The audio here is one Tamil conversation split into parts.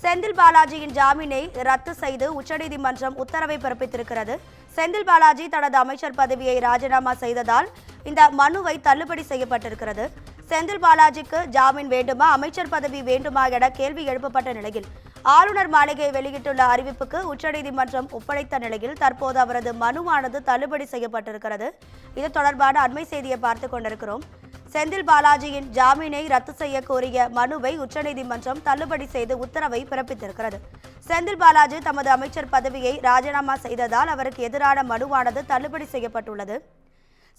செந்தில் பாலாஜியின் ஜாமீனை ரத்து செய்து உச்சநீதிமன்றம் உத்தரவை பிறப்பித்திருக்கிறது. செந்தில் பாலாஜி தனது அமைச்சர் பதவியை ராஜினாமா செய்ததால் இந்த மனுவை தள்ளுபடி செய்யப்பட்டிருக்கிறது. செந்தில் பாலாஜிக்கு ஜாமீன் வேண்டுமா, அமைச்சர் பதவி வேண்டுமா என கேள்வி எழுப்பப்பட்ட நிலையில் ஆளுநர் மாளிகை வெளியிட்டுள்ள அறிவிப்புக்கு உச்சநீதிமன்றம் ஒப்படைத்த நிலையில் தற்போது அவரது மனுவானது தள்ளுபடி செய்யப்பட்டிருக்கிறது. இது தொடர்பான அண்மை செய்தியை பார்த்துக் கொண்டிருக்கிறோம். செந்தில் பாலாஜியின் ஜாமீனை ரத்து செய்ய கோரிய மனுவை உச்சநீதிமன்றம் தள்ளுபடி செய்து உத்தரவை பிறப்பித்திருக்கிறது. செந்தில் பாலாஜி தமது அமைச்சர் பதவியை ராஜினாமா செய்ததால் அவருக்கு எதிரான மனுவானது தள்ளுபடி செய்யப்பட்டுள்ளது.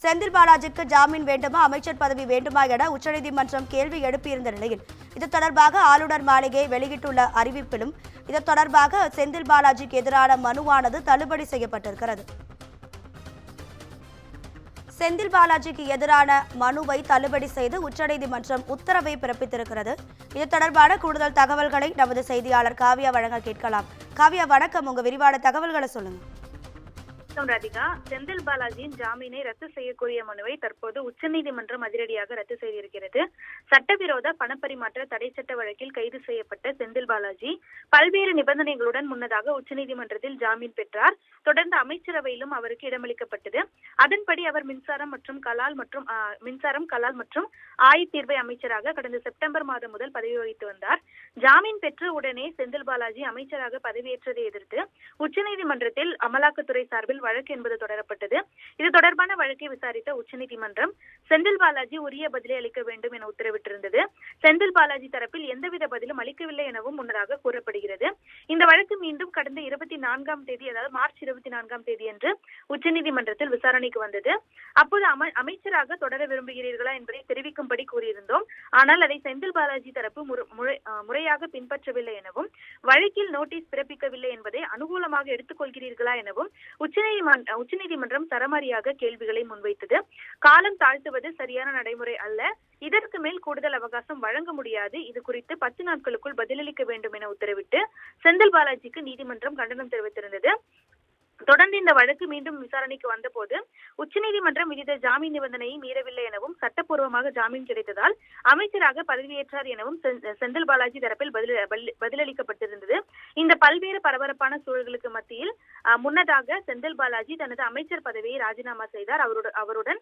செந்தில் பாலாஜிக்கு ஜாமீன் வேண்டுமா, அமைச்சர் பதவி வேண்டுமா என உச்சநீதிமன்றம் கேள்வி எழுப்பியிருந்த நிலையில் இது தொடர்பாக ஆளுநர் மாளிகை வெளியிட்டுள்ள அறிவிப்பிலும் இது தொடர்பாக செந்தில் பாலாஜிக்கு எதிரான மனுவானது தள்ளுபடி செய்யப்பட்டிருக்கிறது. செந்தில் பாலாஜிக்கு எதிரான மனுவை தள்ளுபடி செய்து உச்சநீதிமன்றம் உத்தரவை பிறப்பித்திருக்கிறது. இது தொடர்பான கூடுதல் தகவல்களை நமது செய்தியாளர் காவியா வழங்க கேட்கலாம். காவியா, வணக்கம். உங்க விரிவான தகவல்களை சொல்லுங்க. ராதிகா, செந்தில் பாலாஜியின் ஜாமீனை ரத்து செய்யக்கூடிய மனுவை தற்போது உச்சநீதிமன்றம் அதிரடியாக ரத்து செய்திருக்கிறது. சட்டவிரோத பணப்பரிமாற்ற தடை சட்ட வழக்கில் கைது செய்யப்பட்ட செந்தில் பாலாஜி பல்வேறு நிபந்தனைகளுடன் முன்னதாக உச்சநீதிமன்றத்தில் ஜாமீன் பெற்றார். தொடர்ந்து அமைச்சரவையிலும் அவருக்கு இடமளிக்கப்பட்டது. அதன்படி அவர் மின்சாரம், கலால் மற்றும் ஆயத்தீர்வை அமைச்சராக கடந்த செப்டம்பர் மாதம் முதல் பதவி வகித்து வந்தார். ஜாமீன் பெற்ற உடனே செந்தில் பாலாஜி அமைச்சராக பதவியேற்றதை எதிர்த்து உச்சநீதிமன்றத்தில் அமலாக்கத்துறை சார்பில் வழக்கு என்பது தொடரப்பட்டது. இது தொடர்பான வழக்கை விசாரித்த உச்சநீதிமன்றம் செந்தில் பாலாஜி உரிய பதிலை அளிக்க வேண்டும் என உத்தரவிட்டிருந்தது. செந்தில் பாலாஜி தரப்பில் எந்தவித பதிலும் அளிக்கவில்லை எனவும் முன்னதாக கூறப்படுகிறது. இந்த வழக்கு மீண்டும் கடந்த 24ஆம் தேதி, அதாவது மார்ச் 24ஆம் தேதி அன்று உச்சநீதிமன்றத்தில் விசாரணைக்கு வந்தது. அப்போது அமைச்சராக தொடர விரும்புகிறீர்களா என்பதை தெரிவிக்கும்படி கூறியிருந்தோம். ஆனால் அதை செந்தில் பாலாஜி தரப்பு முறையாக பின்பற்றவில்லை எனவும், வழக்கில் நோட்டீஸ் பிறப்பிக்கவில்லை என்பதை அனுகூலமாக எடுத்துக் கொள்கிறீர்களா எனவும் உச்சநீதிமன்றம் சரமாரியாக கேள்விகளை முன்வைத்தது. காலம் தாழ்த்துவது சரியான நடைமுறை அல்ல, இதற்கு மேல் கூடுதல் அவகாசம் வழங்க முடியாது, இது குறித்து 10 நாட்களுக்குள் பதிலளிக்க வேண்டும் என உத்தரவிட்டு செந்தில் பாலாஜிக்கு நீதிமன்றம் கண்டனம் தெரிவித்திருந்தது. தொடர்ந்து இந்த வழக்கு மீண்டும் விசாரணைக்கு வந்தபோது உச்சநீதிமன்றம் விதித்த ஜாமீன் நிபந்தனையை மீறவில்லை எனவும், சட்டப்பூர்வமாக ஜாமீன் கிடைத்ததால் அமைச்சராக பதவியேற்றார் எனவும் செந்தில் பாலாஜி தரப்பில் பதிலளிக்கப்பட்டிருந்தது. இந்த பல்வேறு பரபரப்பான சூழல்களுக்கு மத்தியில் முன்னதாக செந்தில் பாலாஜி தனது அமைச்சர் பதவியை ராஜினாமா செய்தார். அவருடன்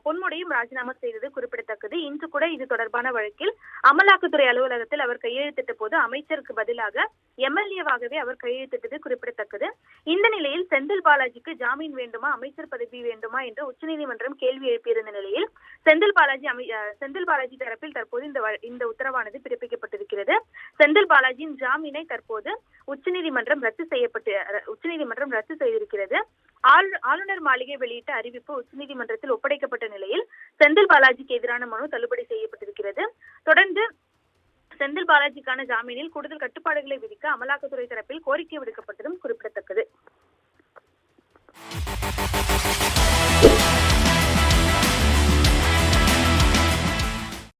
பொன்முடியும் ராஜினாமா செய்தது குறிப்பிடத்தக்கது. இன்று கூட இது தொடர்பான வழக்கில் அமலாக்கத்துறை அலுவலகத்தில் அவர் கையெழுத்திட்ட போது அமைச்சருக்கு பதிலாக எம்எல்ஏவாகவே அவர் கையெழுத்திட்டது குறிப்பிடத்தக்கது. இந்த நிலையில் செந்தில் பாலாஜிக்கு ஜாமீன் வேண்டுமா, அமைச்சர் பதவி வேண்டுமா என்று உச்சநீதிமன்றம் கேள்வி எழுப்பியிருந்த நிலையில் செந்தில் பாலாஜி தரப்பில் தற்போது இந்த உத்தரவானது பிறப்பிக்கப்பட்டிருக்கிறது. செந்தில் பாலாஜியின் ஜாமீனை தற்போது உச்சநீதிமன்றம் ரத்து செய்திருக்கிறது. ஆளுநர் மாளிகை வெளியிட்ட அறிவிப்பு உச்சநீதிமன்றத்தில் ஒப்படைக்கப்பட்ட நிலையில் செந்தில் பாலாஜிக்கு எதிரான மனு தள்ளுபடி செய்யப்பட்டிருக்கிறது. தொடர்ந்து செந்தில் பாலாஜிக்கான ஜாமீனில் கூடுதல் கட்டுப்பாடுகளை விதிக்க அமலாக்கத்துறை தரப்பில் கோரிக்கை விடுக்கப்பட்டதும் குறிப்பிடத்தக்கது.